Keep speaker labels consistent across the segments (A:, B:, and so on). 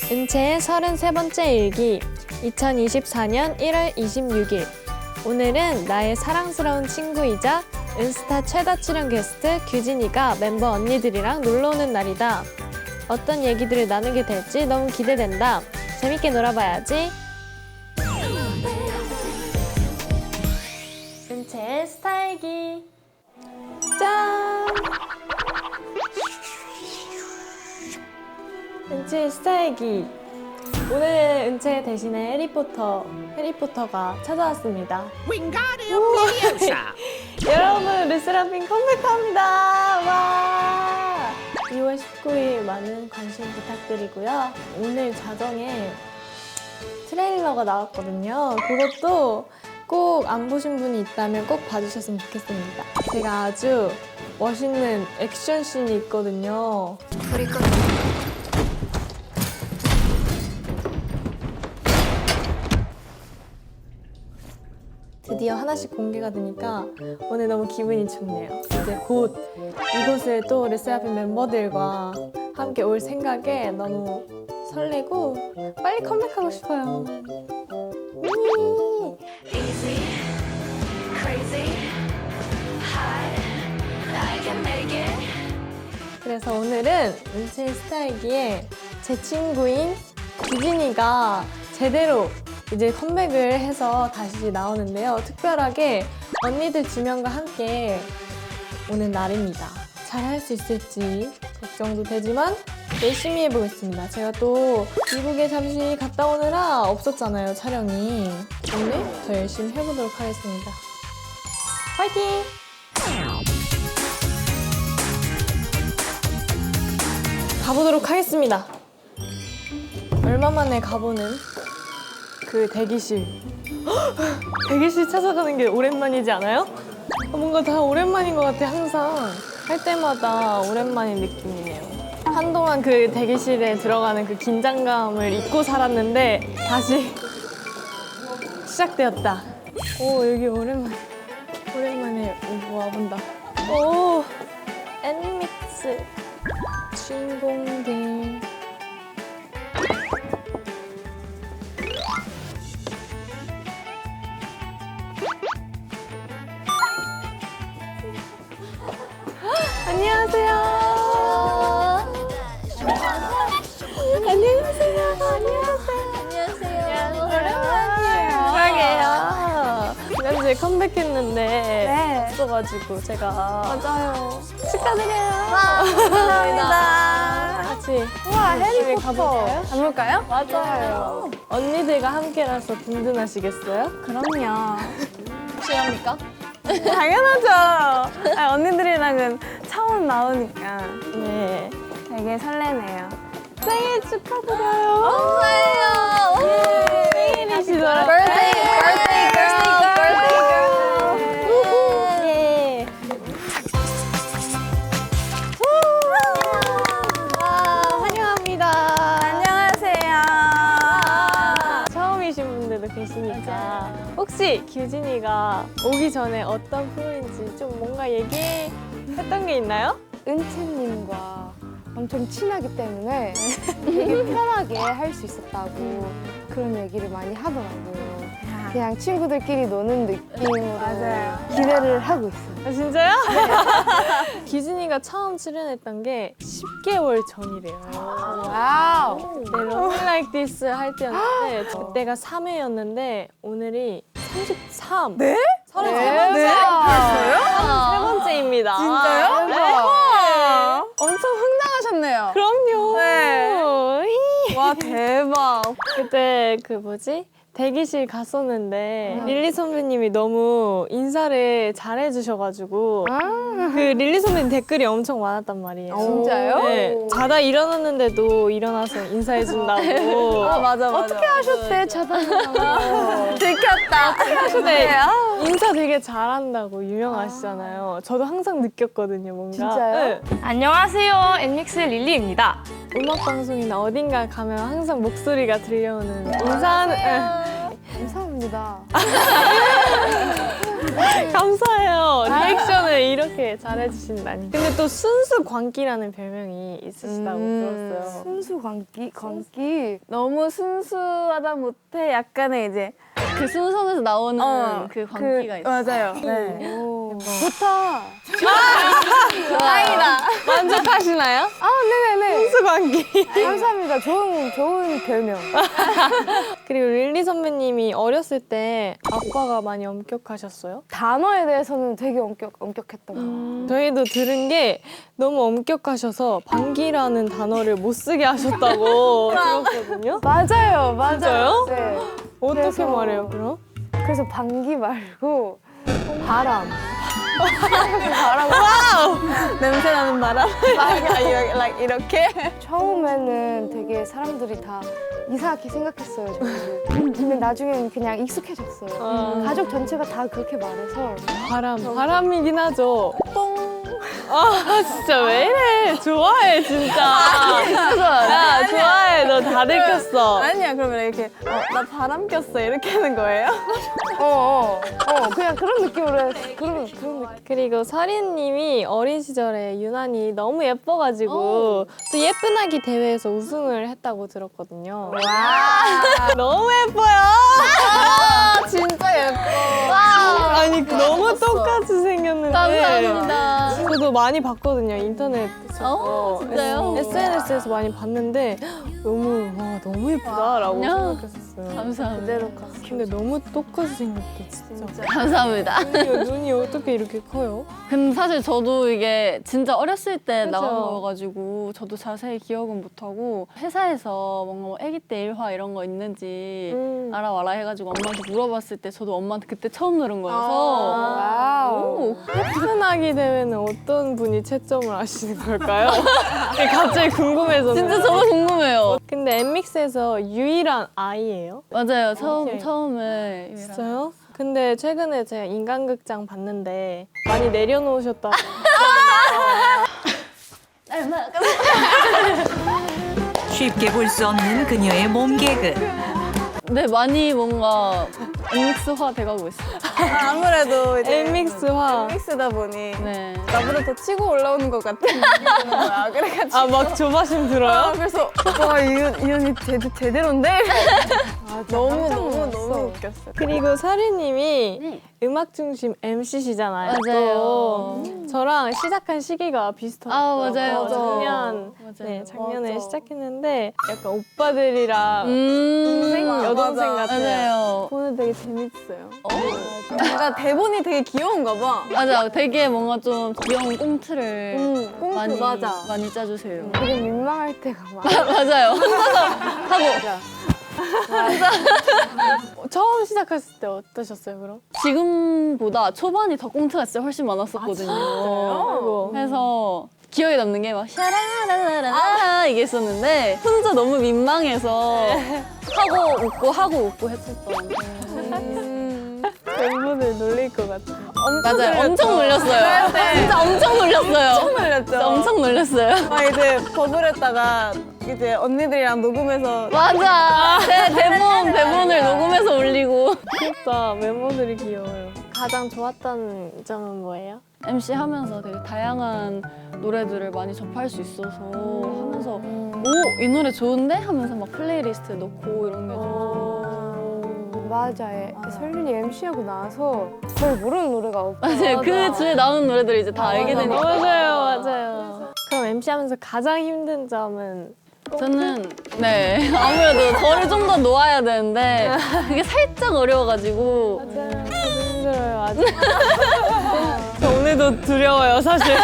A: 은채의 33번째 일기 2024년 1월 26일. 오늘은 나의 사랑스러운 친구이자 은스타 최다 출연 게스트 규진이가 멤버 언니들이랑 놀러오는 날이다. 어떤 얘기들을 나누게 될지 너무 기대된다. 재밌게 놀아봐야지. 은채의 스타일기. 짠! 은채의 스타일기. 오늘 은채 대신에 해리포터가 찾아왔습니다. 여러분, 르세라핌 컴백합니다. 와! 2월 19일 많은 관심 부탁드리고요. 오늘 자정에 트레일러가 나왔거든요. 그것도 꼭 안 보신 분이 있다면 꼭 봐주셨으면 좋겠습니다. 제가 아주 멋있는 액션씬이 있거든요. 드디어 하나씩 공개가 되니까 오늘 너무 기분이 좋네요. 이제 곧 이곳에 또 르세라핌 멤버들과 함께 올 생각에 너무 설레고 빨리 컴백하고 싶어요.
B: Easy, crazy, high, I can make it.
A: 그래서 오늘은 은채의 스타일기에 제 친구인 규진이가 제대로 이제 컴백을 해서 다시 나오는데요. 특별하게 언니들 2명과 함께 오는 날입니다. 잘 할 수 있을지 걱정도 되지만 열심히 해보겠습니다. 제가 또 미국에 잠시 갔다 오느라 없었잖아요, 촬영이. 오늘 더 열심히 해보도록 하겠습니다. 화이팅! 가보도록 하겠습니다. 얼마 만에 가보는 그 대기실. 대기실 찾아가는 게 오랜만이지 않아요? 뭔가 다 오랜만인 것 같아. 항상 할 때마다 오랜만인 느낌이네요. 한동안 그 대기실에 들어가는 그 긴장감을 잊고 살았는데 다시 시작되었다. 오, 여기 오랜만에 와본다. 오, 엔믹스 주인공들. 안녕하세요. 오랜만이에요. 그러게요. 지난주에 컴백했는데 없어가지고 제가.
C: 맞아요.
A: 축하드려요.
C: 감사합니다.
A: 같이
C: 우와,
A: 열심히
C: 해리포터.
A: 가볼까요?
C: 가볼까요?
A: 맞아요. 언니들과 함께라서 든든하시겠어요?
C: 그럼요.
A: 실합니까?
C: 당연하죠. 아니, 언니들이랑은 처음 나오니까
A: 네.
C: 되게 설레네요.
A: 생일 축하드려요.
C: 엄마예요.
A: 생일이시더라고요.
C: birthday girl.
A: 예. 와, 환영합니다.
C: 안녕하세요.
A: 처음이신 분들도 계시니까 혹시 규진이가 오기 전에 어떤 프로인지 좀 뭔가 얘기했던 게 있나요?
D: 은채님과 엄청 친하기 때문에 되게 편하게 할 수 있었다고 그런 얘기를 많이 하더라고요. 그냥 친구들끼리 노는 느낌으로
C: 맞아요.
D: 기대를 하고 있어요.
A: 아, 진짜요? 규진이가 처음 출연했던 게 10개월 전이래요.
D: 와우.
A: 그때 Love Like This 할 때였는데 그때가 3회였는데 오늘이 33. 네? 33번째.
C: 네?
A: 세 번째입니다.
C: 진짜요?
A: 네.
C: 엄청 흥당하셨네요.
A: 그럼요.
C: 네. 와, 대박.
A: 그때 그 뭐지? 대기실 갔었는데 릴리 선배님이 너무 인사를 잘해주셔가지고 그 릴리 선배님 댓글이 엄청 많았단 말이에요.
D: 진짜요?
A: 네. 자다 일어났는데도 일어나서 인사해준다고.
C: 맞아.
D: 어떻게 하셨대? 자다니라고.
C: 들켰다.
A: 근데 인사 되게 잘한다고 유명하시잖아요. 저도 항상 느꼈거든요, 뭔가.
D: 진짜요?
A: 네.
E: 안녕하세요. 엔믹스 릴리입니다.
A: 음악방송이나 어딘가 가면 항상 목소리가 들려오는 인사하는.
D: 감사합니다.
A: 감사해요. 리액션을 이렇게 잘해주신다니. 근데 또 순수 광기라는 별명이 있으시다고 들었어요.
D: 순수 광기.
C: 너무 순수하다 못해 약간의 이제 그 순성에서 나오는 그 광기가 있어요. 맞아요. 네.
D: 좋다.
C: 다행이다.
A: 만족하시나요?
D: 아, 네네네.
A: 순수 광기.
D: 감사합니다. 좋은 별명.
A: 그리고 릴리 선배님이 어렸을 때 아빠가 많이 엄격하셨어요?
D: 단어에 대해서는 되게 엄격했던 것 같아요.
A: 저희도 들은 게 너무 엄격하셔서 방귀라는 단어를 못 쓰게 하셨다고 들었거든요.
D: 맞아요.
A: 진짜요?
D: 네.
A: 어떻게
D: 그래서-
A: 말해요, 그럼?
D: 그래서 방귀 말고 바람.
C: 냄새 나는 바람. 이렇게.
D: 처음에는 되게 사람들이 다 이상하게 생각했어요. 저를. 근데 나중에는 그냥 익숙해졌어요. 가족 전체가 다 그렇게 말해서
A: 바람이긴 하죠. 아, 진짜 왜 이래? 좋아해, 진짜. 야, 좋아해. 너 다 들켰어.
C: 아니야, 그러면 이렇게 나 바람 꼈어 이렇게 하는 거예요?
D: 그냥 그런 느낌으로 해서 그런 느낌.
A: 그리고 서린님이 어린 시절에 유난히 너무 예뻐가지고 또 예쁜 아기 대회에서 우승을 했다고 들었거든요. 너무 예뻐요.
C: 진짜 예뻐.
A: 아니 너무 똑같이 생겼는데.
C: 감사합니다.
A: 저도 많이 봤거든요, 인터넷에서.
C: 진짜요?
A: SNS에서 많이 봤는데 너무 예쁘다라고 생각했었어요.
C: 감사합니다.
D: 그대로 갔어.
A: 근데 너무 똑같이 생겼어, 진짜.
C: 감사합니다.
A: 눈이 어떻게 이렇게 커요?
C: 근데 사실 저도 이게 진짜 어렸을 때
A: 그죠?
C: 나온 거여가지고 저도 자세히 기억은 못하고 회사에서 뭔가 뭐 아기 때 일화 이런 거 있는지 알아와라 해가지고 엄마한테 물어봤을 때 저도 엄마한테 그때 처음 들은 거여서
D: 와우.
A: 예쁜 아기 대회는 어떤 분이 채점을 하시는 걸까요? 갑자기 궁금해졌네요.
C: 진짜 저도 궁금해요.
A: 근데 엠믹스에서 유일한 아이예요?
C: 맞아요.
A: 오케이.
C: 처음에
A: 진짜요? 근데 최근에 제가 인간극장 봤는데 많이 내려놓으셨다고.
F: 쉽게 볼 수 없는 그녀의 몸 개그.
C: 네, 많이 뭔가 믹스화 돼가고 있어요.
G: 아무래도 이제
A: 엠믹스화.
G: 믹스다 보니
C: 네.
G: 나보다 더 치고 올라오는 것 같은 느낌이 드는 거야. 그래가지고
A: 아, 막 조바심 들어요?
G: 그래서 이 언니 제대로인데? 너무 웃겼어.
A: 그리고 사리님이
C: 네.
A: 음악 중심 MC시잖아요.
C: 맞아요.
A: 저랑 시작한 시기가 비슷하더라고요.
C: 아, 맞아요.
A: 작년,
C: 맞아요.
A: 네, 작년에
G: 맞아.
A: 시작했는데 약간 오빠들이랑
C: 동생,
A: 여동생
G: 맞아.
A: 같아요.
C: 맞아요.
A: 오늘 되게 재밌어요.
G: 뭔가 대본이 되게 귀여운가 봐.
C: 맞아. 되게 뭔가 좀 귀여운 꽁트를
G: 꽁트
C: 많이
G: 맞아.
C: 많이 짜주세요.
D: 되게 민망할 때가 많아.
C: 맞아요. 혼자서 하고
A: 처음 시작했을 때 어떠셨어요, 그럼?
C: 지금보다 초반이 더 꽁트가 진짜 훨씬 많았었거든요.
A: 아이고.
C: 그래서 기억에 남는 게 막 샤라라라라 이게 있었는데 혼자 너무 민망해서 하고 웃고 했었던.
A: 멤버들 놀릴 것 같아요.
C: 맞아요. 엄청 놀렸어요. 진짜 엄청 놀렸어요.
G: 엄청 놀렸죠?
C: 진짜 엄청 놀렸어요.
G: 막 이제 버블했다가 이제 언니들이랑 녹음해서
C: 맞아. 제 대본을 녹음해서 올리고.
A: 귀엽다. 멤버들이 귀여워요. 가장 좋았던 점은 뭐예요?
C: MC 하면서 되게 다양한 노래들을 많이 접할 수 있어서 하면서 오, 이 노래 좋은데? 하면서 막 플레이리스트에 넣고 이런 게 좀.
D: 맞아. 설윤이 MC하고 나서 거의 모르는 노래가 없고.
C: 맞아요. 그 주에 나오는 노래들을 이제 다 알게 되니까.
A: 맞아요. 그럼 MC 하면서 가장 힘든 점은?
C: 저는 네 아무래도 저를 좀 더 놓아야 되는데 그게 살짝 어려워가지고
A: 맞아요. 저도 힘들어요, 아직. 저 오늘도 두려워요, 사실.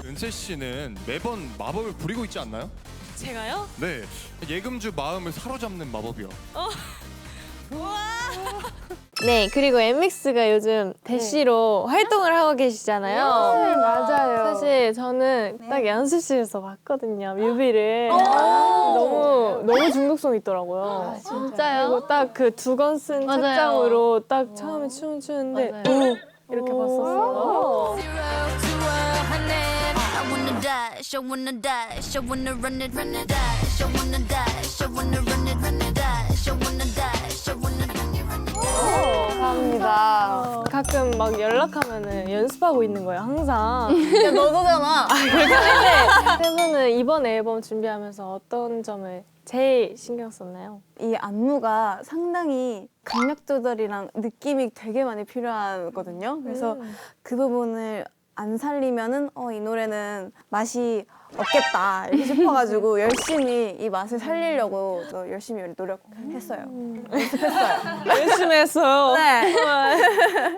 H: 은채 씨는 매번 마법을 부리고 있지 않나요?
A: 제가요?
H: 네, 예금주 마음을 사로잡는 마법이요.
A: 네, 그리고 엠믹스가 요즘 대시로 활동을 하고 계시잖아요.
D: 네, 맞아요.
A: 사실 저는 딱 연습실에서 봤거든요, 뮤비를. 너무 중독성 있더라고요.
C: 진짜요?
A: 그리고 딱 그 두건 쓴
C: 맞아요.
A: 책장으로 딱 처음에 춤을 추는데
C: 맞아요.
A: 이렇게 봤었어요.
B: Zero to 100. I wanna dash, I wanna dash, I wanna run it, dash, I wanna dash, I wanna run it, dash, I wanna dash, I wanna run it.
D: 감사합니다.
A: 가끔 막 연락하면은 연습하고 있는 거예요, 항상.
G: 야, 너도잖아.
A: 세 분은 이번 앨범 준비하면서 어떤 점을 제일 신경 썼나요?
G: 이 안무가 상당히 강약 조절이랑 느낌이 되게 많이 필요하거든요. 그래서 그 부분을 안 살리면은 이 노래는 맛이 없겠다 이렇게 싶어가지고 열심히 이 맛을 살리려고 또 열심히 노력했어요.
A: 열심히 했어요.
G: 네.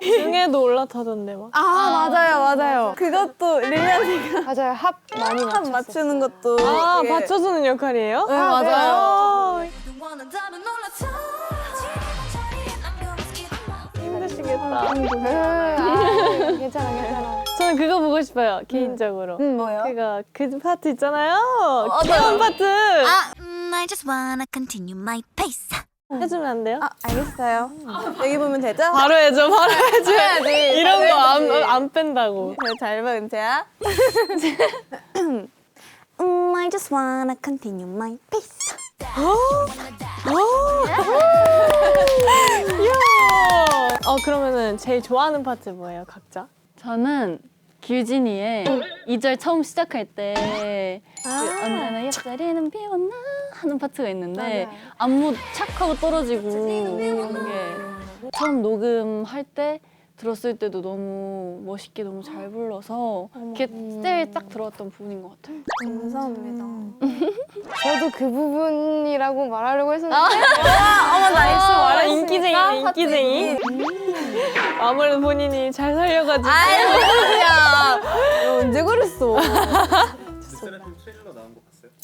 A: 중에도 올라타던데 막.
G: 맞아요. 그것도 릴리언이가
D: 맞아요. 합 많이
G: 합
D: 맞췄어요.
G: 맞추는 것도
A: 아,
G: 되게-
A: 받쳐주는 역할이에요?
G: 네, 맞아요.
B: 원한다면 올라타
A: 힘드시겠다.
D: 괜찮아.
A: 저는 그거 보고 싶어요, 개인적으로.
G: 뭐요?
A: 그거 그 파트 있잖아요. 귀여운 파트.
B: I just wanna continue my pace.
A: 해주면 안 돼요?
G: 알겠어요. 여기 보면 되죠?
A: 바로 해줘, 바로 해줘야지. 이런 거
G: 해야지.
A: 안 뺀다고.
G: 그래, 잘 봐, 은채야.
B: I just wanna continue my pace.
A: 그러면은 제일 좋아하는 파트 뭐예요, 각자?
C: 저는 규진이의 2절 처음 시작할 때 그 언제나 옆자리는 비웠나 하는 파트가 있는데 안무 착 하고 떨어지고 그런 게 처음 녹음할 때 들었을 때도 너무 멋있게 너무 잘 불러서 이렇게 스테이 딱 들어왔던 부분인 것 같아요.
G: 감사합니다.
D: 저도 그 부분이라고 말하려고 했었는데
A: 말아 인기쟁이. 아무래도 본인이 잘 살려가지고.
G: 야, 너 언제 그랬어?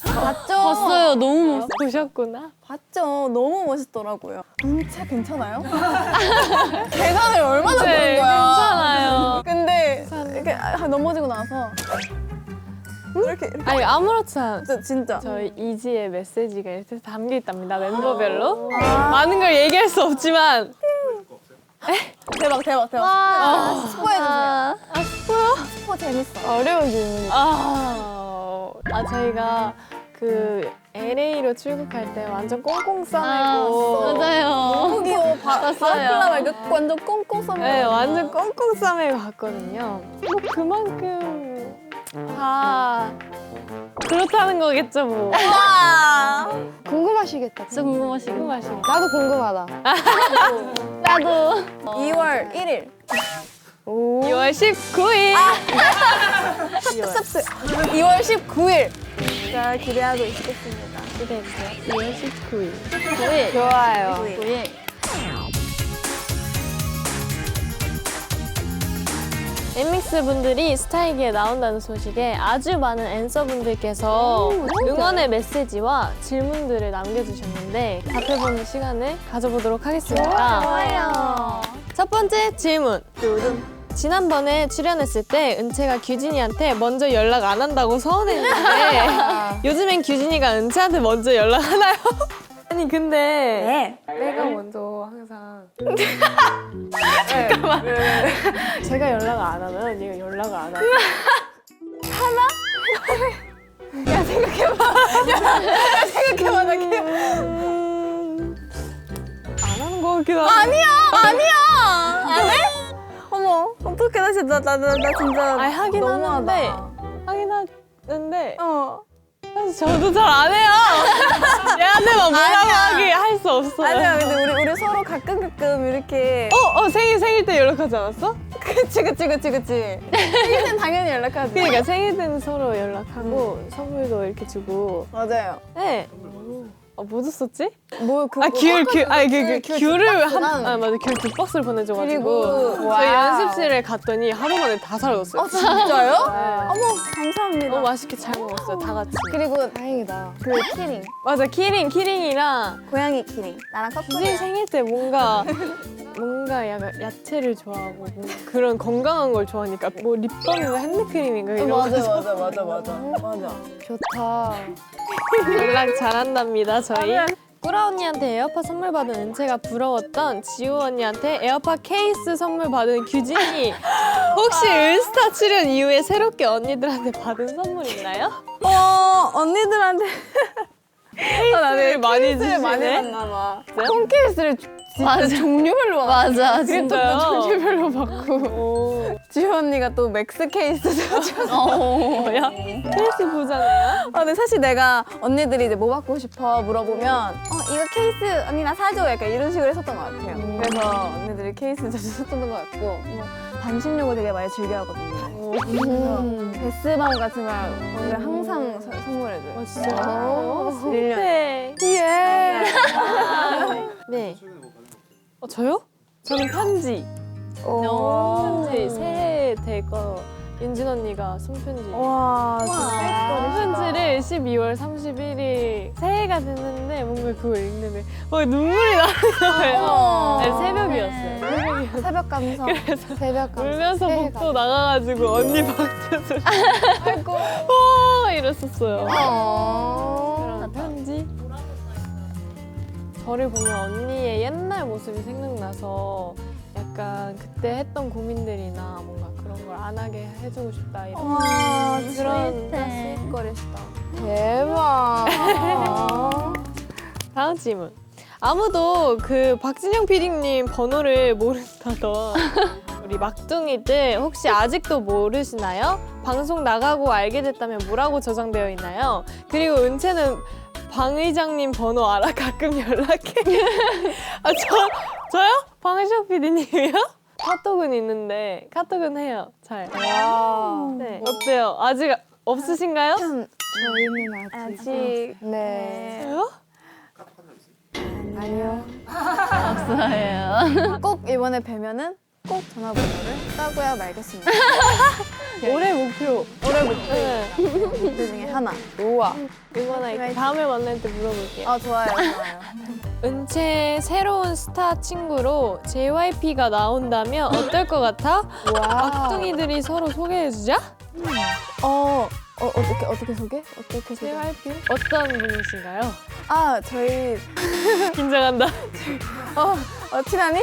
G: 봤죠?
C: 봤어요. 너무 멋있어.
A: 보셨구나.
G: 봤죠. 너무 멋있더라고요. 은채 괜찮아요? 계산을 얼마나
A: 네,
G: 부른 거야?
A: 괜찮아요.
G: 근데 이렇게 넘어지고 나서 이렇게
A: 아니 아무렇지 않아.
G: 진짜.
A: 저희 이지의 메시지가 이렇게 담겨 있답니다. 멤버별로. 많은 걸 얘기할 수 없지만.
G: 대박. 스포해주세요. 스포 재밌어.
D: 어려운 질문이.
A: 저희가 그 LA로 출국할 때 완전 꽁꽁 싸매고.
C: 맞아요.
G: 너무 귀여워.
C: 봤어요.
G: 바클라 말고 완전 꽁꽁 싸매.
A: 네, 완전 꽁꽁 싸매고 갔거든요. 뭐 그만큼 다 그렇다는 거겠죠, 뭐.
D: 궁금하시겠다.
C: 진짜 궁금하시고.
A: 궁금하시니까.
D: 나도 궁금하다.
C: 나도.
G: 2월 1일.
A: 2월 19일.
G: 2월 19일. 자, 기대하고 있겠습니다.
A: 기대해주세요. 2월 19일.
D: 좋아요.
C: 9일.
A: 엠믹스 분들이 스타이기에 나온다는 소식에 아주 많은 앤서 분들께서 응원의 메시지와 질문들을 남겨주셨는데 답해보는 시간을 가져보도록 하겠습니다.
G: 좋아요.
A: 첫 번째 질문. 지난번에 출연했을 때 은채가 규진이한테 먼저 연락 안 한다고 서운했는데 요즘엔 규진이가 은채한테 먼저 연락하나요? 아니 근데 내가 먼저 항상 잠깐만 제가 연락 안 하면 언니가 연락을 안 하고
G: 생각해봐, 나
A: 안 하는 거 같기도 하고
G: 아니야. 안 해? 어머, 어떡해. 나 진짜, 나 진짜.
A: 아니 하긴
G: 너무하다.
A: 하는데
G: 어.
A: 사실 저도 잘 안 해요. 얘한테 막 뭐라고
G: 아니야.
A: 하기 할 수 없어요.
G: 아니야, 근데 우리 서로 가끔 이렇게.
A: 생일 때 연락하지 않았어?
G: 그치. 생일 땐 당연히 연락하지.
A: 그러니까 생일 때는 서로 연락하고 선물도 이렇게 주고.
G: 맞아요.
A: 네. 뭐 줬었지?
G: 뭐, 그거.
A: 귤을
G: 박스랑.
A: 맞아, 귤 두 박스를 보내줘가지고
G: 그리고,
A: 저희
G: 와우.
A: 연습실에 갔더니 하루 만에 다 사라졌어요.
G: 진짜요?
A: 네.
G: 어머, 감사합니다.
A: 너무 맛있게 잘 먹었어요, 다 같이.
G: 그리고
D: 다행이다.
G: 그 키링.
A: 맞아, 키링이랑
G: 고양이 키링. 나랑
A: 규진
G: 커플이야.
A: 생일 때 뭔가 약간 야채를 좋아하고 뭐 그런 건강한 걸 좋아하니까 뭐 립밤인가 핸드크림인가 이런 거
G: 맞아.
D: 좋다.
A: 연락 잘한답니다, 저희. 꾸라 언니한테 에어팟 선물 받은 은채가 부러웠던 지우 언니한테 에어팟 케이스 선물 받은 규진이 혹시 은스타 출연 이후에 새롭게 언니들한테 받은 선물 있나요?
G: 언니들한테
A: 케이스를 많이
D: 케이스를 많이
A: 주시네.
D: 받나 봐. 폰케이스를 진짜
C: 맞아.
D: 종류별로
C: 맞아,
D: 진짜요?
C: 진짜요?
D: 종류별로 받고. 지효 언니가 또 맥스 케이스 사줘.
A: 뭐야? 케이스 보잖아요.
G: 근데 사실 내가 언니들이 이제 뭐 받고 싶어 물어보면 이거 케이스 언니 나 사줘 약간 이런 식으로 했었던 것 같아요. 그래서 언니들이 케이스 자주 썼던 것 같고 반신욕을 되게 많이 즐겨하거든요. 그래서 베스밤 같은 걸 언니가 항상 선물해줘요.
A: 진짜요?
G: 1년.
A: 네.
D: 예.
A: 네. 저요? 저는 편지. 편지 새해 될거 윤진 언니가 손편지.
D: 와,
A: 편지를 12월 31일 새해가 됐는데 뭔가 그걸 읽는데 막 눈물이 나는 거예요. 네, 새벽이었어요.
D: 새벽 감성. 새벽 감성.
A: 울면서
D: 새해
A: 복도 나가가지고 언니 방에서
D: 아이고.
A: 이랬었어요. 그런 편지. 저를 보면 언니의 옛날 모습이 생각나서 약간 그때 했던 고민들이나 뭔가 그런 걸 안 하게 해주고 싶다 이런
G: 와,
A: 그런
G: 스윗거리시다.
D: 대박.
A: 다음 질문. 아무도 그 박진영 PD님 번호를 모른다던 우리 막둥이들 혹시 아직도 모르시나요? 방송 나가고 알게 됐다면 뭐라고 저장되어 있나요? 그리고 은채는 방 의장님 번호 알아? 가끔 연락해. 저요? 방의정 PD님이요? 카톡은 있는데 카톡은 해요. 잘. 네. 어때요? 아직 없으신가요?
D: 저희는 아직. 네.
A: 저요?
D: 아니요.
C: 없어요.
G: 꼭 이번에 뵈면은 꼭 전화번호를 따고야 말겠습니다.
A: 올해 목표.
G: 올해 목표
A: 네.
G: 그 중에 하나.
D: 우와.
A: 응원할게요. 다음에 만날 때 물어볼게요.
G: 좋아요, 좋아요.
A: 은채의 새로운 스타 친구로 JYP가 나온다면 어떨 것 같아?
D: 와.
A: 막둥이들이 서로 소개해주자?
G: 어떻게 소개? 어떻게 소개?
A: JYP? 어떤 분이신가요?
G: 저희
A: 긴장한다.
G: 친하니?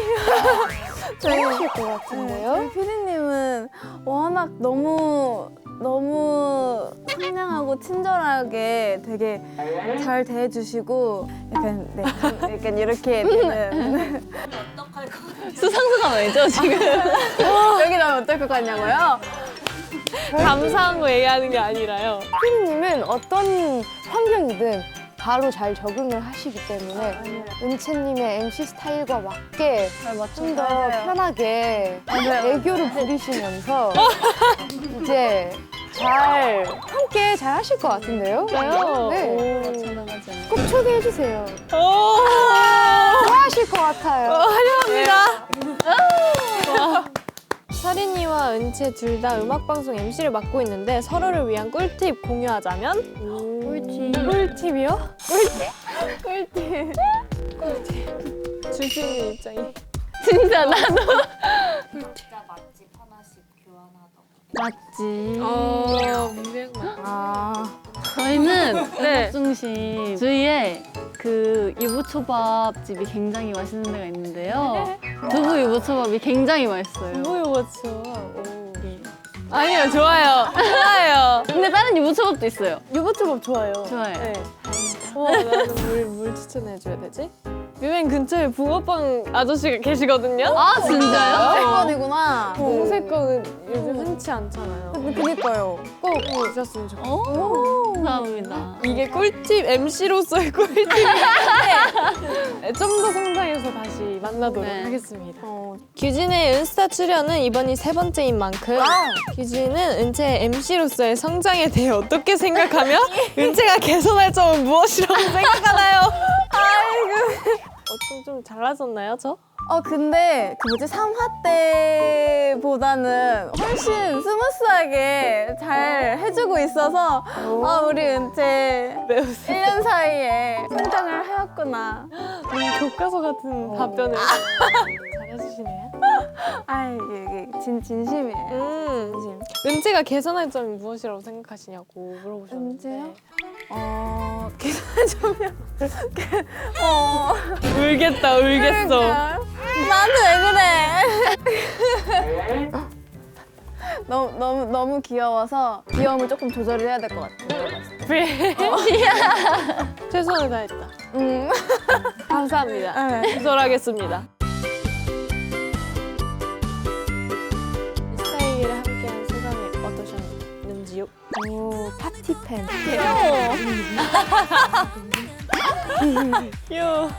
D: 재밌을 것 같은데요?
G: 저희 피디님은 워낙 너무 상냥하고 친절하게 되게 잘 대해주시고 약간 이렇게 되는
C: 수상소감 아니죠, 지금?
G: 여기 나면 어떨 것 같냐고요?
A: 감사한 거 얘기하는 게 아니라요.
D: 피디님은 어떤 환경이든 바로 잘 적응을 하시기 때문에 은채님의 MC 스타일과 맞게 좀 더 편하게 애교를 부리시면서 이제 함께 잘 하실 것 같은데요?
A: 저요?
D: 네.
C: 전화가지 않아요.
D: 꼭 초대해주세요.
A: 오!
D: 좋아하실 것 같아요.
A: 환영합니다. 서린이와 은채 둘 다 음악방송 MC를 맡고 있는데 서로를 위한 꿀팁 공유하자면? 꿀팁이요? 꿀팁. 줄 수 있는 입장이.
C: 진짜 나도. 맞지. 저희는
A: 네.
C: 중심 주위에 그 유부초밥집이 굉장히 맛있는 데가 있는데요. 두부 유부초밥이 굉장히 맛있어요.
A: 뭐요거죠? 아니요, 좋아요. 좋아요.
C: 근데 다른 유부초밥도 있어요.
A: 유부초밥 좋아요.
C: 좋아요.
A: 네. 나는 뭘 추천해줘야 되지? 뮤행 근처에 붕어빵 아저씨가 계시거든요?
C: 아 진짜요?
G: 색건이구나.
A: 홍색거는 요즘 흔치 않잖아요.
G: 그니까요.
A: 꼭 드셨으면 좋겠어요.
C: 오, 감사합니다.
A: 이게 꿀팁 MC로서의 꿀팁인데 좀 더 성장해서 다시 만나도록
C: 네.
A: 하겠습니다. 규진의 은스타 출연은 이번이 3번째인 만큼 규진은 은채의 MC로서의 성장에 대해 어떻게 생각하며 은채가 개선할 점은 무엇이라고 생각하나요? 아이고. 좀 달라졌나요, 저?
G: 근데 그 뭐지 3화 때보다는 훨씬 스무스하게 잘 해주고 있어서 우리 은채
A: 매우
G: 1년 사이에 성장을 해왔구나.
A: 교과서 같은 답변을 잘해주시네요.
G: 이게 진심이에요. 진심.
A: 은채가 개선할 점이 무엇이라고 생각하시냐고 물어보셨는데
G: 은채요? 개선점이요.
A: 울겠다 울겠어.
G: 나한테 왜 그래? 너무 귀여워서 귀여움을 조금 조절을 해야 될 것 같아요.
A: 최선을 다했다. 감사합니다. 기절하겠습니다. 스타일을 함께한 소감이 어떠셨는지요?
D: 오, 파티팬.
A: 귀여워.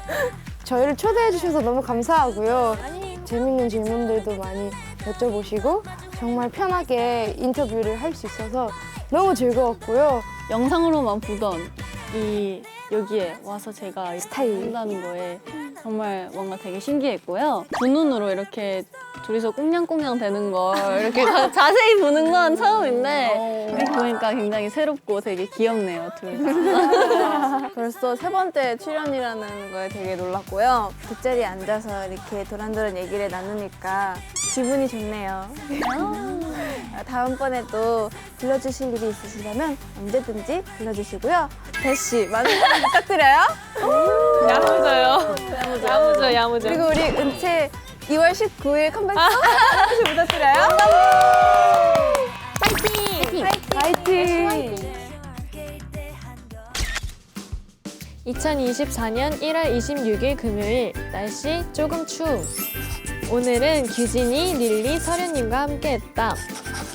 D: 저희를 초대해 주셔서 너무 감사하고요. 재밌는 질문들도 많이 여쭤보시고 정말 편하게 인터뷰를 할 수 있어서 너무 즐거웠고요.
C: 영상으로만 보던 이 여기에 와서 제가
D: 스타일.
C: 한다는 거에 정말 뭔가 되게 신기했고요. 두 눈으로 이렇게 둘이서 꽁냥꽁냥 되는 걸 이렇게 자세히 보는 건 처음인데 이렇게 보니까 굉장히 새롭고 되게 귀엽네요, 둘 다.
G: 벌써 세 번째 출연이라는 거에 되게 놀랐고요. 뒷자리에 앉아서 이렇게 도란도란 얘기를 나누니까 기분이 좋네요. 다음번에도 불러주실 일이 있으시다면 언제든지 불러주시고요. 대시 많은 사랑 부탁드려요.
A: 야무져요. 야무져.
G: 그리고 우리 은채 2월 19일 컴백 다시 부탁드려요. 파이팅!
A: 2024년 1월 26일 금요일 날씨 조금 추움. 오늘은 규진이, 릴리, 서류님과 함께했다.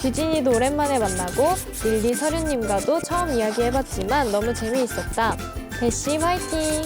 A: 규진이도 오랜만에 만나고 릴리, 서류님과도 처음 이야기해봤지만 너무 재미있었다. 대시 화이팅!